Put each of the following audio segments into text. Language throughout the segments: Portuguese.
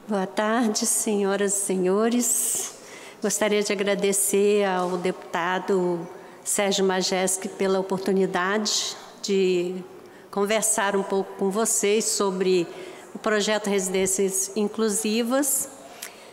Boa tarde, senhoras e senhores. Gostaria de agradecer ao deputado Sérgio Majeski pela oportunidade de conversar um pouco com vocês sobre o projeto Residências Inclusivas.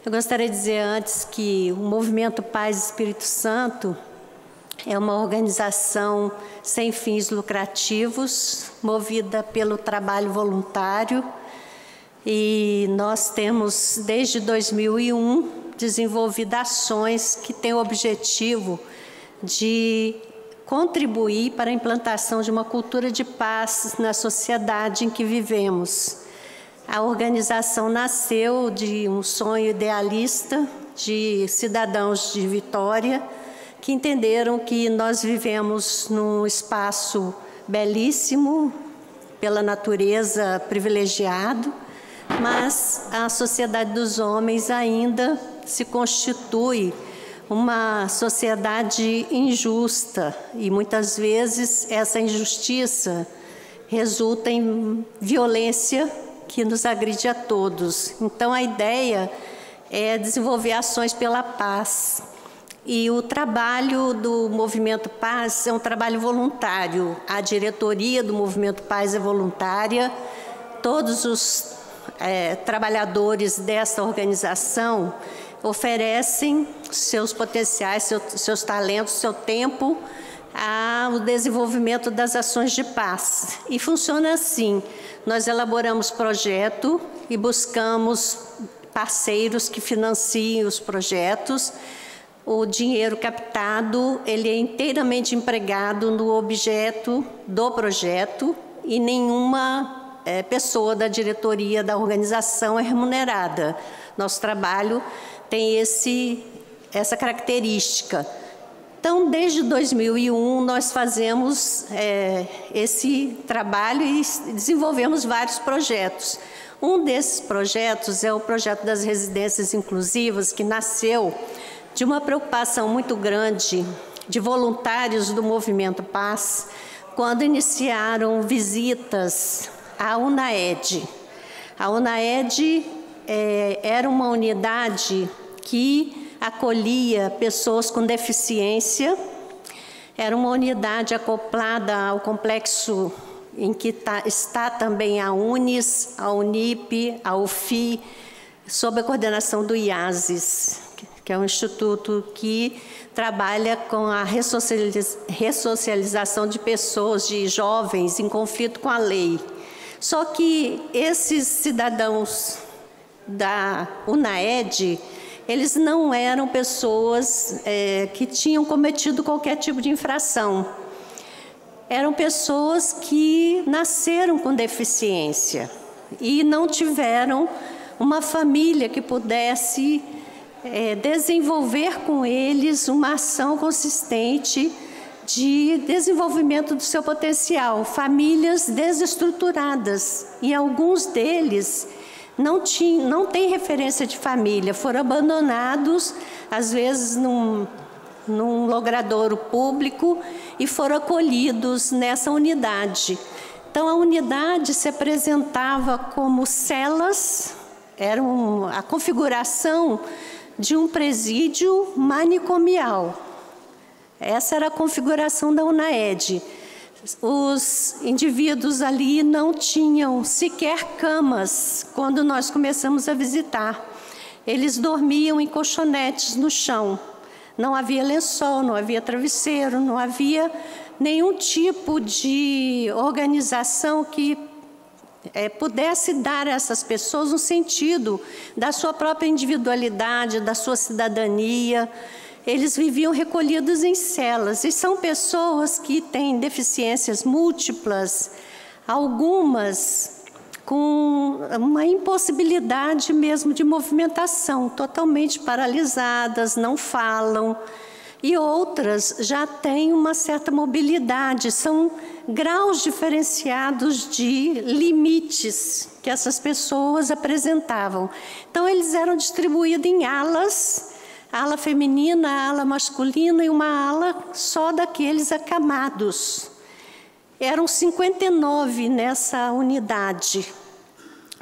Eu gostaria de dizer antes que o Movimento Paz Espírito Santo é uma organização sem fins lucrativos, movida pelo trabalho voluntário, e nós temos, desde 2001, desenvolvido ações que têm o objetivo de contribuir para a implantação de uma cultura de paz na sociedade em que vivemos. A organização nasceu de um sonho idealista de cidadãos de Vitória que entenderam que nós vivemos num espaço belíssimo, pela natureza privilegiado, mas a sociedade dos homens ainda se constitui uma sociedade injusta e muitas vezes essa injustiça resulta em violência que nos agride a todos. Então a ideia é desenvolver ações pela paz. E o trabalho do Movimento Paz é um trabalho voluntário. A diretoria do Movimento Paz é voluntária. Todos os trabalhadores dessa organização oferecem seus potenciais, seus talentos, seu tempo ao desenvolvimento das ações de paz. E funciona assim: nós elaboramos projeto e buscamos parceiros que financiem os projetos. O dinheiro captado, ele é inteiramente empregado no objeto do projeto e nenhuma pessoa da diretoria da organização é remunerada. Nosso trabalho tem essa característica. Então, desde 2001, nós fazemos esse trabalho e desenvolvemos vários projetos. Um desses projetos é o projeto das residências inclusivas, que nasceu de uma preocupação muito grande de voluntários do Movimento Paz, quando iniciaram visitas à UNAED. A UNAED era uma unidade que acolhia pessoas com deficiência, era uma unidade acoplada ao complexo em que está também a UNES, a UNIP, a UFI, sob a coordenação do IASES, que é um instituto que trabalha com a ressocialização de pessoas, de jovens em conflito com a lei. Só que esses cidadãos da UNAED, eles não eram pessoas que tinham cometido qualquer tipo de infração. Eram pessoas que nasceram com deficiência e não tiveram uma família que pudesse desenvolver com eles uma ação consistente de desenvolvimento do seu potencial. Famílias desestruturadas, e alguns deles não têm referência de família, foram abandonados, às vezes num logradouro público, e foram acolhidos nessa unidade. Então a unidade se apresentava como celas, era a configuração de um presídio manicomial. Essa era a configuração da UNAED. Os indivíduos ali não tinham sequer camas quando nós começamos a visitar. Eles dormiam em colchonetes no chão. Não havia lençol, não havia travesseiro, não havia nenhum tipo de organização que pudesse dar a essas pessoas um sentido da sua própria individualidade, da sua cidadania. Eles viviam recolhidos em celas, e são pessoas que têm deficiências múltiplas, algumas com uma impossibilidade mesmo de movimentação, totalmente paralisadas, não falam, e outras já têm uma certa mobilidade. São graus diferenciados de limites que essas pessoas apresentavam. Então, eles eram distribuídos em alas, ala feminina, ala masculina e uma ala só daqueles acamados. Eram 59 nessa unidade.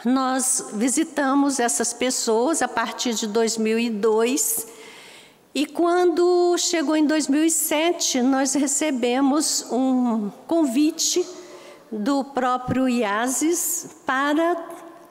nós visitamos essas pessoas a partir de 2002, e quando chegou em 2007, nós recebemos um convite do próprio IASES para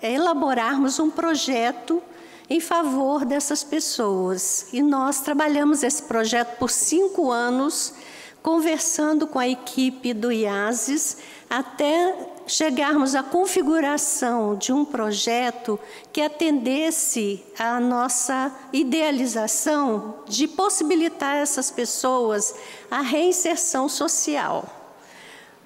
elaborarmos um projeto em favor dessas pessoas. E nós trabalhamos esse projeto por 5 anos, conversando com a equipe do IASES, até chegarmos à configuração de um projeto que atendesse à nossa idealização de possibilitar a essas pessoas a reinserção social.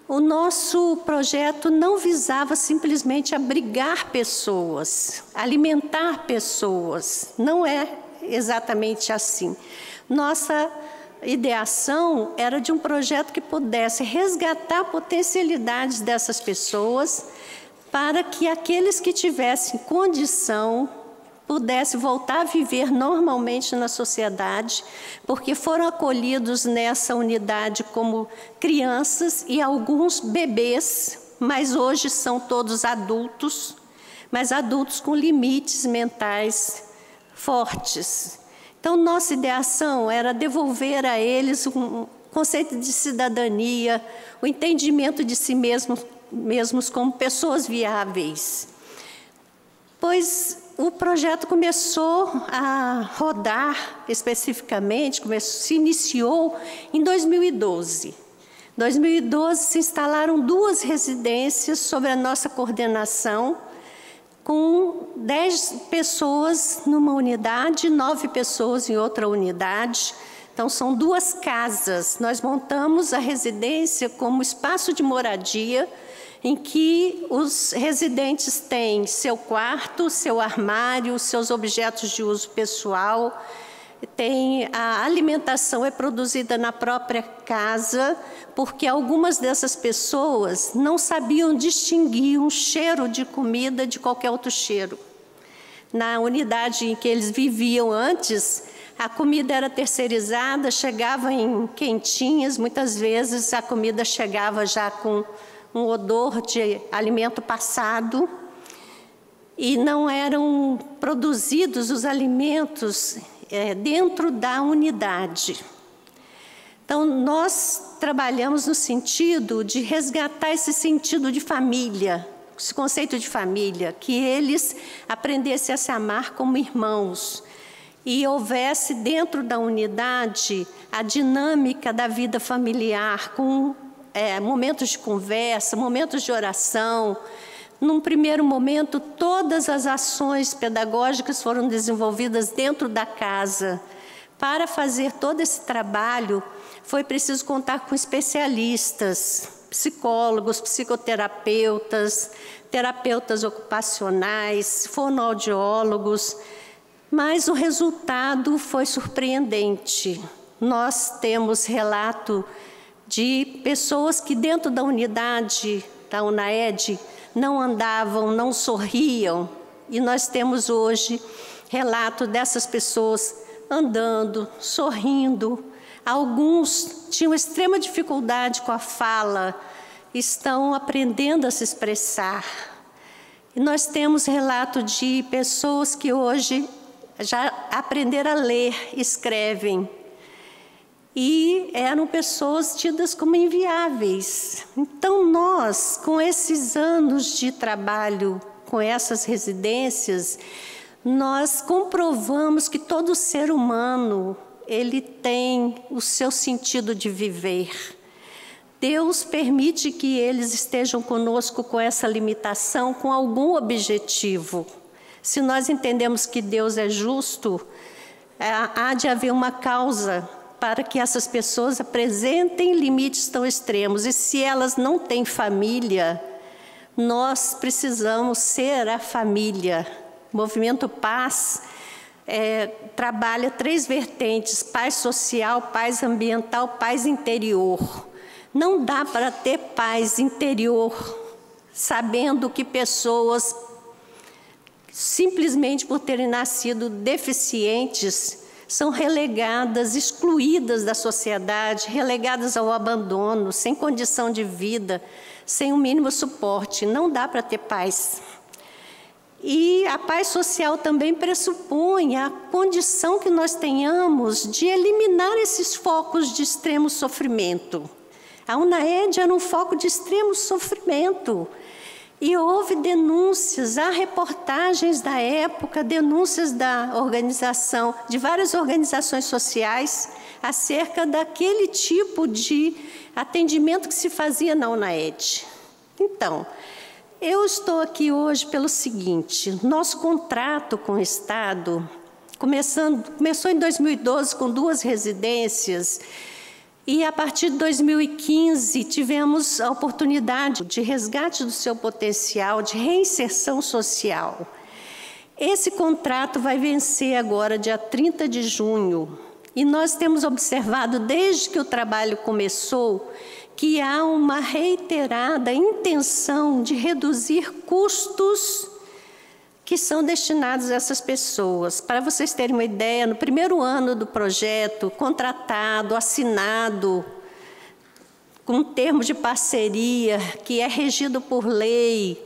O nosso projeto não visava simplesmente abrigar pessoas, alimentar pessoas, não é exatamente assim. Nossa ideação era de um projeto que pudesse resgatar potencialidades dessas pessoas para que aqueles que tivessem condição pudessem voltar a viver normalmente na sociedade, porque foram acolhidos nessa unidade como crianças e alguns bebês, mas hoje são todos adultos, mas adultos com limites mentais fortes. Então, nossa ideação era devolver a eles um conceito de cidadania, o entendimento de si mesmos como pessoas viáveis. Pois o projeto começou a rodar especificamente, se iniciou em 2012. Em 2012 se instalaram 2 residências sob a nossa coordenação, com 10 pessoas numa unidade, 9 pessoas em outra unidade. Então, são 2 casas. Nós montamos a residência como espaço de moradia, em que os residentes têm seu quarto, seu armário, seus objetos de uso pessoal, a alimentação é produzida na própria casa, porque algumas dessas pessoas não sabiam distinguir um cheiro de comida de qualquer outro cheiro. Na unidade em que eles viviam antes, a comida era terceirizada, chegava em quentinhas, muitas vezes a comida chegava já com um odor de alimento passado, e não eram produzidos os alimentos dentro da unidade. Então, nós trabalhamos no sentido de resgatar esse sentido de família, esse conceito de família, que eles aprendessem a se amar como irmãos, e houvesse dentro da unidade a dinâmica da vida familiar, com momentos de conversa, momentos de oração. Num primeiro momento, todas as ações pedagógicas foram desenvolvidas dentro da casa. Para fazer todo esse trabalho, foi preciso contar com especialistas, psicólogos, psicoterapeutas, terapeutas ocupacionais, fonoaudiólogos, mas o resultado foi surpreendente. Nós temos relato de pessoas que dentro da unidade da UNAED não andavam, não sorriam, e nós temos hoje relato dessas pessoas andando, sorrindo. Alguns tinham extrema dificuldade com a fala, estão aprendendo a se expressar. E nós temos relato de pessoas que hoje já aprenderam a ler, escrevem, e eram pessoas tidas como inviáveis. Então, nós, com esses anos de trabalho com essas residências, nós comprovamos que todo ser humano, ele tem o seu sentido de viver. Deus permite que eles estejam conosco com essa limitação, com algum objetivo. Se nós entendemos que Deus é justo, há de haver uma causa para que essas pessoas apresentem limites tão extremos. E se elas não têm família, nós precisamos ser a família. O Movimento Paz trabalha 3 vertentes: paz social, paz ambiental, paz interior. Não dá para ter paz interior sabendo que pessoas, simplesmente por terem nascido deficientes, são relegadas, excluídas da sociedade, relegadas ao abandono, sem condição de vida, sem o mínimo suporte. Não dá para ter paz. E a paz social também pressupõe a condição que nós tenhamos de eliminar esses focos de extremo sofrimento. A UNAED era um foco de extremo sofrimento. E houve denúncias, há reportagens da época, denúncias da organização, de várias organizações sociais, acerca daquele tipo de atendimento que se fazia na UNAED. Então, eu estou aqui hoje pelo seguinte: nosso contrato com o Estado começou em 2012 com 2 residências, e a partir de 2015 tivemos a oportunidade de resgate do seu potencial, de reinserção social. Esse contrato vai vencer agora, dia 30 de junho, e nós temos observado desde que o trabalho começou que há uma reiterada intenção de reduzir custos que são destinados a essas pessoas. Para vocês terem uma ideia, no primeiro ano do projeto, contratado, assinado, com um termo de parceria que é regido por lei,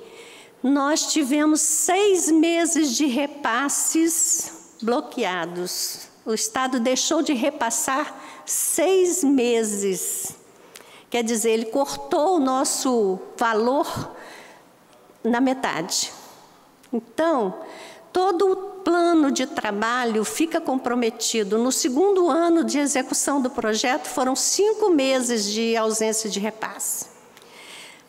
nós tivemos 6 meses de repasses bloqueados. O Estado deixou de repassar 6 meses. Quer dizer, ele cortou o nosso valor na metade. Então, todo o plano de trabalho fica comprometido. No segundo ano de execução do projeto, foram 5 meses de ausência de repasse.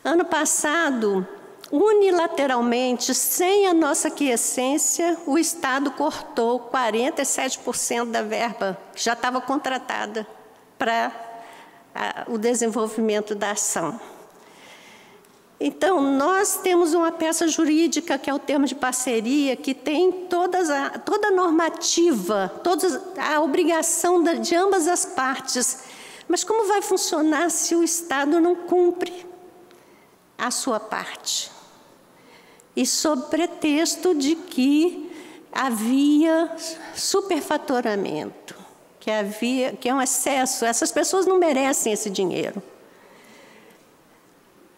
Ano passado, unilateralmente, sem a nossa aquiescência, o Estado cortou 47% da verba que já estava contratada para o desenvolvimento da ação. Então, nós temos uma peça jurídica, que é o termo de parceria, que tem toda a normativa, a obrigação de ambas as partes. Mas como vai funcionar se o Estado não cumpre a sua parte? E sob pretexto de que havia superfaturamento, que é um excesso, essas pessoas não merecem esse dinheiro.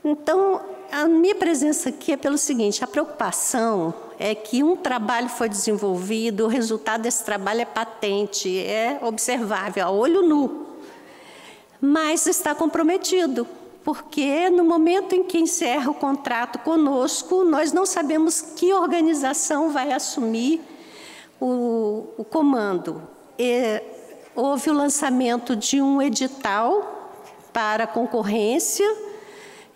Então, a minha presença aqui é pelo seguinte: a preocupação é que um trabalho foi desenvolvido, o resultado desse trabalho é patente, é observável, a olho nu, mas está comprometido, porque no momento em que encerra o contrato conosco, nós não sabemos que organização vai assumir o comando. Houve o lançamento de um edital para concorrência.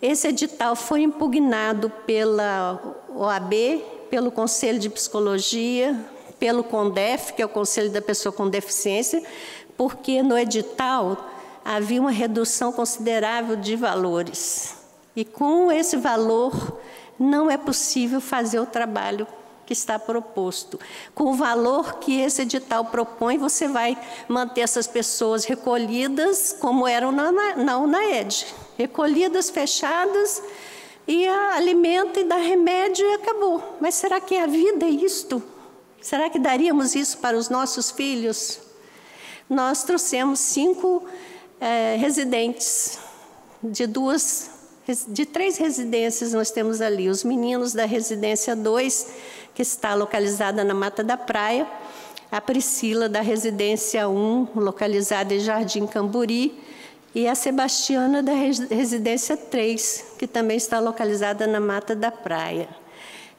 Esse edital foi impugnado pela OAB, pelo Conselho de Psicologia, pelo CONDEF, que é o Conselho da Pessoa com Deficiência, porque no edital havia uma redução considerável de valores. E com esse valor não é possível fazer o trabalho que está proposto. Com o valor que esse edital propõe, você vai manter essas pessoas recolhidas, como eram na UNAED. Recolhidas, fechadas, e alimenta e dá remédio e acabou. Mas será que a vida é isto? Será que daríamos isso para os nossos filhos? Nós trouxemos 5 residentes de 3 residências nós temos ali. Os meninos da residência 2, que está localizada na Mata da Praia, a Priscila da residência 1, localizada em Jardim Camburi, e a Sebastiana da residência 3, que também está localizada na Mata da Praia.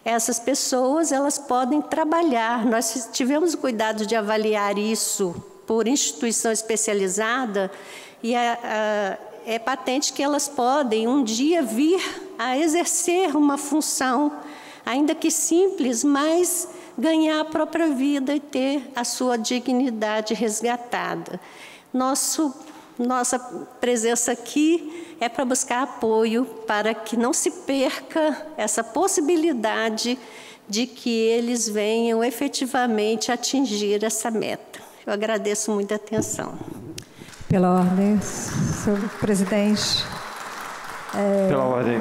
Essas pessoas, elas podem trabalhar. Nós tivemos o cuidado de avaliar isso por instituição especializada, e é patente que elas podem um dia vir a exercer uma função, ainda que simples, mas ganhar a própria vida e ter a sua dignidade resgatada. Nossa presença aqui é para buscar apoio, para que não se perca essa possibilidade de que eles venham efetivamente atingir essa meta. Eu agradeço muito a atenção. Pela ordem, senhor presidente. Pela ordem.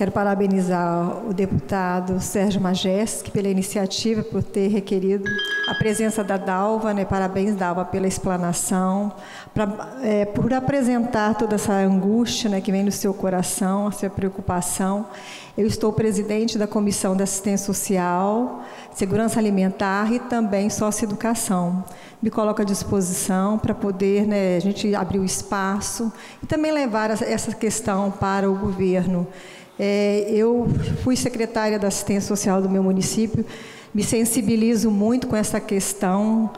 Quero parabenizar o deputado Sérgio Majeski pela iniciativa, por ter requerido a presença da Dalva, né? Parabéns, Dalva, pela explanação, por apresentar toda essa angústia, né, que vem do seu coração, a sua preocupação. Eu estou presidente da Comissão de Assistência Social, Segurança Alimentar e também Socioeducação. Me coloco à disposição para poder, né, a gente abrir o espaço e também levar essa questão para o governo. Eu fui secretária da Assistência Social do meu município, me sensibilizo muito com essa questão.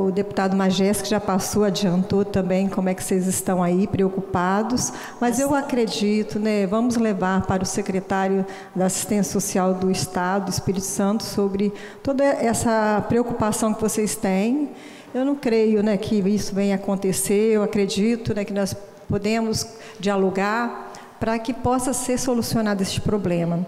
O deputado Majeski já passou, adiantou também como é que vocês estão aí preocupados, mas eu acredito, né, vamos levar para o secretário da Assistência Social do Estado, do Espírito Santo, sobre toda essa preocupação que vocês têm. Eu não creio, né, que isso venha acontecer, eu acredito, né, que nós podemos dialogar para que possa ser solucionado esse problema.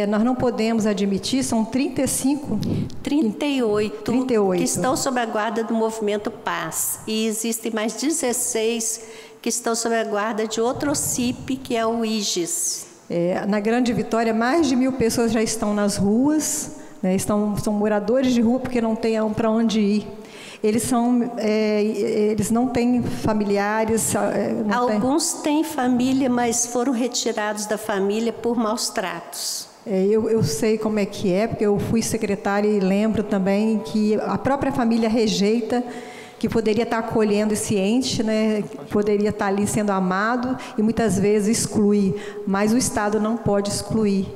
Nós não podemos admitir, são 38 que estão sob a guarda do Movimento Paz, e existem mais 16 que estão sob a guarda de outro OCIP, que é o IGES. Na Grande Vitória, mais de 1000 pessoas já estão nas ruas, né, são moradores de rua porque não têm para onde ir. Eles não têm familiares. Alguns têm família, mas foram retirados da família por maus tratos. Eu sei como é que é, porque eu fui secretária e lembro também que a própria família rejeita, que poderia estar acolhendo esse ente, né, poderia estar ali sendo amado e muitas vezes exclui, mas o Estado não pode excluir.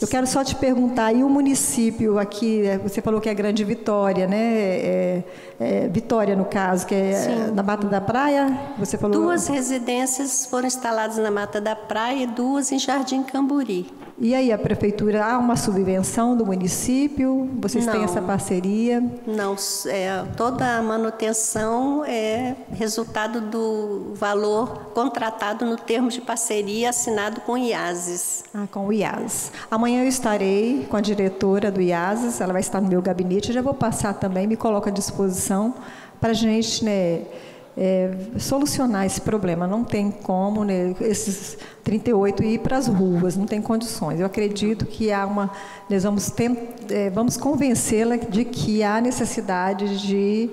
Eu quero só te perguntar, e o município aqui, você falou que é Grande Vitória, né? Vitória, no caso, que é na Mata da Praia? Você falou... 2 residências foram instaladas na Mata da Praia e 2 em Jardim Camburi. E aí, a prefeitura, há uma subvenção do município? Vocês têm essa parceria? Não, toda a manutenção é resultado do valor contratado no termo de parceria assinado com o IASES. Com o IASES. Amanhã eu estarei com a diretora do IASES, ela vai estar no meu gabinete, eu já vou passar também, me coloco à disposição para a gente, né, solucionar esse problema. Não tem como, né, esses 38 ir para as ruas, não tem condições. Eu acredito que nós vamos convencê-la de que há necessidade de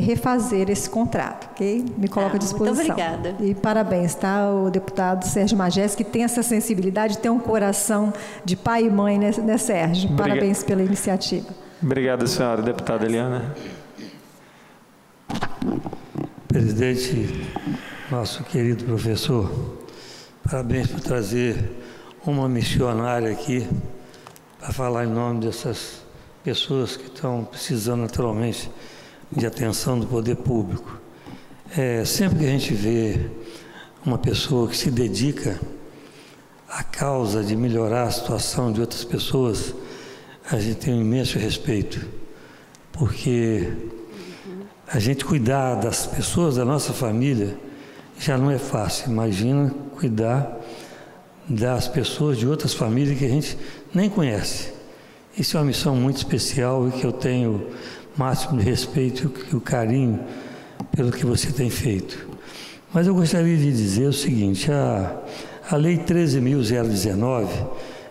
refazer esse contrato, ok? Me coloco à disposição. Muito obrigada. E parabéns, tá? O deputado Sérgio Majeski, que tem essa sensibilidade, tem um coração de pai e mãe, né, Sérgio? Parabéns pela iniciativa. Obrigado, senhora deputada Eliana. Presidente, nosso querido professor, parabéns por trazer uma missionária aqui para falar em nome dessas pessoas que estão precisando naturalmente de atenção do poder público. Sempre que a gente vê uma pessoa que se dedica à causa de melhorar a situação de outras pessoas, a gente tem um imenso respeito, porque a gente cuidar das pessoas da nossa família já não é fácil. Imagina cuidar das pessoas de outras famílias que a gente nem conhece. Isso é uma missão muito especial e que eu tenho máximo de respeito e o carinho pelo que você tem feito. Mas eu gostaria de dizer o seguinte: a Lei 13.019,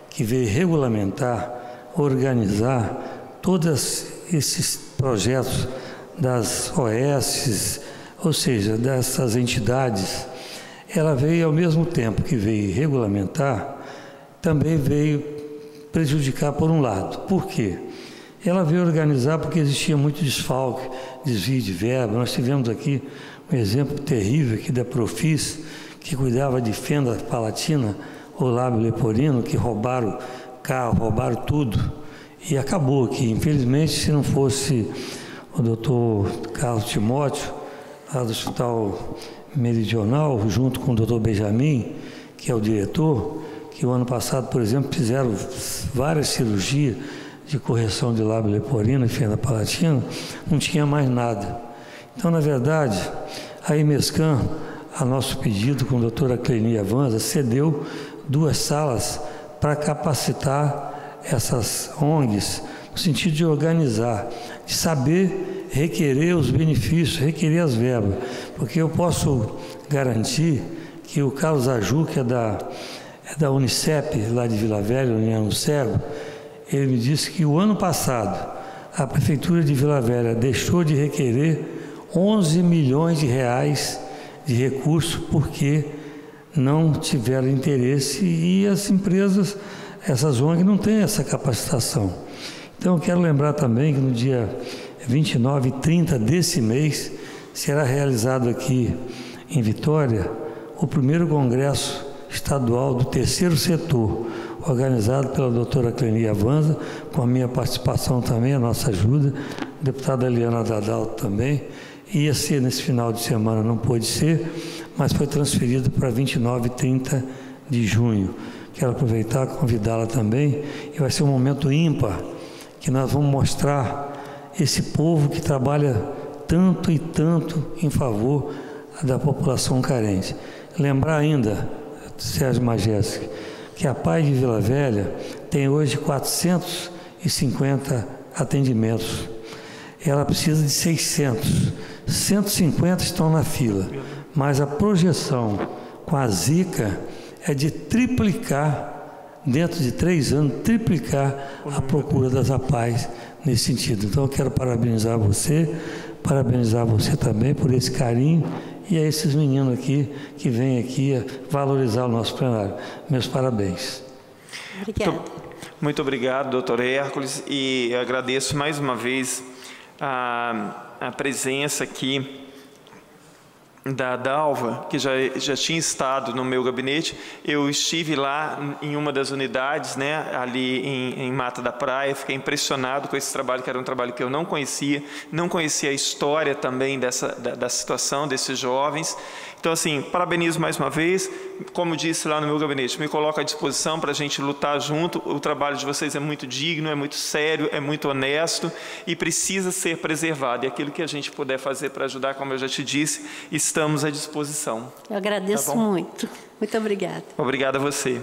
que veio regulamentar, organizar todos esses projetos das OS, ou seja, dessas entidades, ela veio ao mesmo tempo que veio regulamentar, também veio prejudicar por um lado. Por quê? Ela veio organizar porque existia muito desfalque, desvio de verba. Nós tivemos aqui um exemplo terrível aqui da Profis, que cuidava de fenda palatina ou lábio leporino, que roubaram carro, roubaram tudo. E acabou aqui. Infelizmente, se não fosse o doutor Carlos Timóteo, lá do Hospital Meridional, junto com o doutor Benjamin, que é o diretor, que o ano passado, por exemplo, fizeram várias cirurgias de correção de lábio leporino e fenda palatina, não tinha mais nada. Então, na verdade, a Imescan, a nosso pedido com a doutora Clenia Vanza, cedeu 2 salas para capacitar essas ONGs, no sentido de organizar, de saber requerer os benefícios, requerer as verbas, porque eu posso garantir que o Carlos Aju, que é da Unicep, lá de Vila Velha, União do Cego, ele me disse que o ano passado a Prefeitura de Vila Velha deixou de requerer 11 milhões de reais de recursos porque não tiveram interesse e as empresas, essas ONGs, não têm essa capacitação. Então, eu quero lembrar também que no dia 29 e 30 desse mês será realizado aqui em Vitória o primeiro Congresso Estadual do Terceiro Setor, organizado pela doutora Clenia Vanza, com a minha participação também, a nossa ajuda, a deputada Eliana Dadalto também. Ia ser nesse final de semana, não pôde ser, mas foi transferido para 29 e 30 de junho. Quero aproveitar e convidá-la também, e vai ser um momento ímpar, que nós vamos mostrar esse povo que trabalha tanto e tanto em favor da população carente. Lembrar ainda, Sérgio Majeski, que a PAI de Vila Velha tem hoje 450 atendimentos. Ela precisa de 600. 150 estão na fila. Mas a projeção com a Zika é de triplicar, dentro de 3 anos, triplicar a procura das APAIs nesse sentido. Então, eu quero parabenizar você também por esse carinho e a esses meninos aqui que vêm aqui valorizar o nosso plenário. Meus parabéns. Obrigada. Muito obrigado, doutor Hércules, e agradeço mais uma vez a presença aqui da Dalva, que já tinha estado no meu gabinete. Eu estive lá em uma das unidades, né, ali em Mata da Praia, fiquei impressionado com esse trabalho, que era um trabalho que eu não conhecia a história também da situação desses jovens. Então, assim, parabenizo mais uma vez. Como disse lá no meu gabinete, me coloco à disposição para a gente lutar junto. O trabalho de vocês é muito digno, é muito sério, é muito honesto e precisa ser preservado. E aquilo que a gente puder fazer para ajudar, como eu já te disse, estamos à disposição. Eu agradeço muito. Muito obrigada. Obrigado a você.